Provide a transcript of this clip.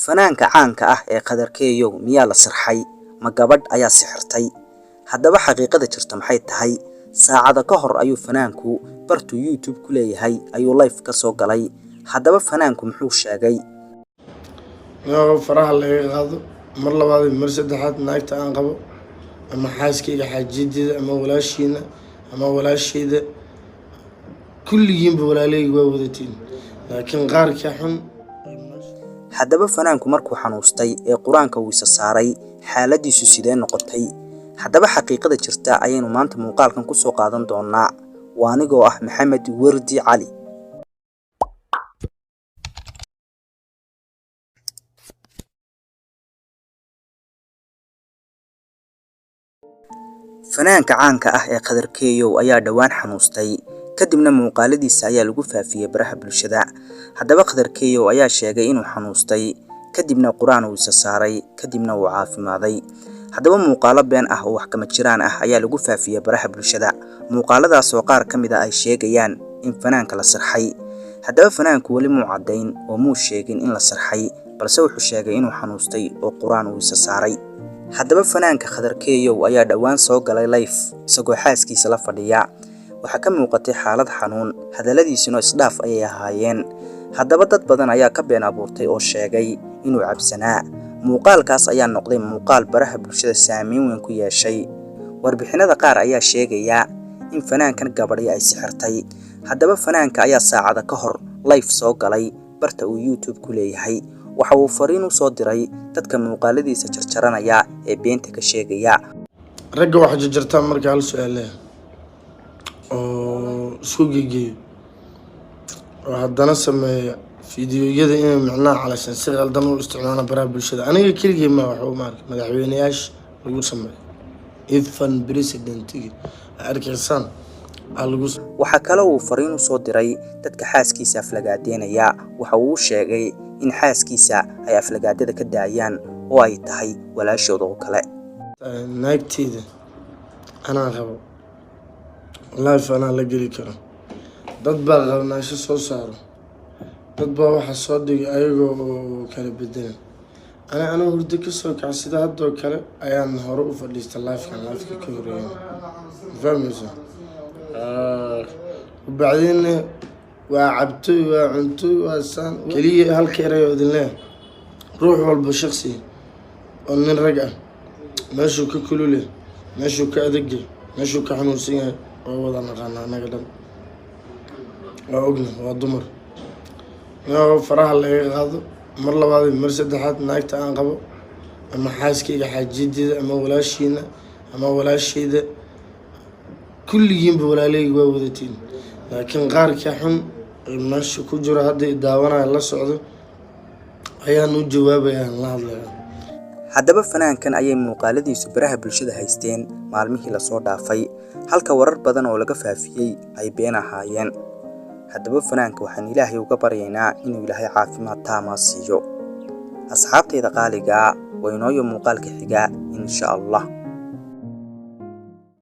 fanaanka caanka ah ee qadarkeeyo miyaa la sirxay ma gabadh ayaa sixirtay haddaba xaqiiqada jirta maxay tahay saacada ka hor ayuu fanaanku bartu YouTube ku leeyahay ayuu live ka soo galay haddaba fanaanku muxuu sheegay faraha laga qaado mar labaad mar saddexaad naagta aan qabo ama xaaskayga xaajideeda ama walaashiina ama walaashayda kulligiinba walaalayga waa wadatiin laakiin qaarka xun haddaba fanaanku markuu xanuustay ee quraanka uu isa saaray xaaladiisu sidee noqotay haddaba xaqiiqada jirta ayaynu maanta muuqaalkan ku soo qaadan doonaa waa anigoo ah Maxamed Wardi Cali fanaanka caanka ah ee qadarkeeyo ayaa dhawaan xanuustay kadibna muuqaaladiisa ayaa lagu faafiyay baraha bulshada haddaba qadarkeeyo ayaa sheegay inuu xanuustay kadibna quraan uu isa saaray kadibna uu caafimaaday haddaba muuqaalo been ah oo wax kama jiraan ah ayaa lagu faafiyay baraha bulshada muuqaaladaas oo qaar kamid ah ay sheegayaan in fanaanka la sirxay haddaba fanaanku wali muu cadeyn oo muu sheegin in la sirxay balse wuxuu sheegay inuu xanuustay oo quraan uu isa saaray haddaba fanaanka qadarkeeyo ayaa dhawaan soo galay live isagoo xaaskiisa la fadhiya waxa ka muuqatay xaalad xanuun hadaladiisuna isdhaaf ayay ahaayeen haddaba dad badan ayaa ka been abuurtay oo sheegay inuu cabsanaa muuqaalkaas ayaa noqday muuqaal baraha bulshada saameyn weyn ku yeeshay warbixinada qaar ayaa sheegaya in fanaankan gabadhi ay sixirtay haddaba fanaanka ayaa saacada ka hor live soo galay barta uu YouTube ku leeyahay waxa uu fariin u soo diray dadka muuqaaladiisa jarjaranaya ee beenta ka sheegaya ragga waxa jarjarta marka hal su'aal oo isku geeyo oo haddana sameeya fiidiyoyada inay macnaha calashan si qaldan u isticmaalaan baraha bulshada aniga keligay ma waxa uu maark madaxweynayaasha lagu sameeyo ifan presidentiga arkaysan waxa kale uu fariin u soo diray dadka xaaskiisa aflagaadeynaya waxa uu sheegay in xaaskiisa ay aflagaadada ka daayaan oo ay tahay walaashooda oo kale naagteeda anaa qabo live anaa la geli karo dad baa qabnaasho soo saaro dad baa waxa soo dhigay ayagoo kala bedelan ana hurdo ka soo kacsida hadoo kale ayaan hore u fadhiistay live-ka ka horeeyay fahmaysa وبعدين وعبتو وعنتو وسان كليه هالكيريو دلنا روح والبشخصي ومن رجع ماشو ككلوله ماشو كأدقي ماشو كحنوسية ووضعنا قانا نقدر وأجنة وضمر فرح اللي هذا مر لبعض مرسد حد نايت أنقبه أما حاسكي حاجيدي أما ولاشينا أما ولاشي ده kulligiinba walaalayga waa wadatiin laakiin qaarka xun meesha ku jiro hadda daawanaya la socdo ayaan u jawaabayaa la hadlayaa haddaba fanaankan ayay muuqaaladiisu baraha bulshada haysteen maalmihii la soo dhaafay halka warar badan oo laga faafiyay ay been ahaayeen haddaba fanaanka waxaan Ilaahay uga baryaynaa inuu Ilaahay caafimaad taama siiyo asxaabteeda qaaliga waa inoo muuqaalka xiga insha Allah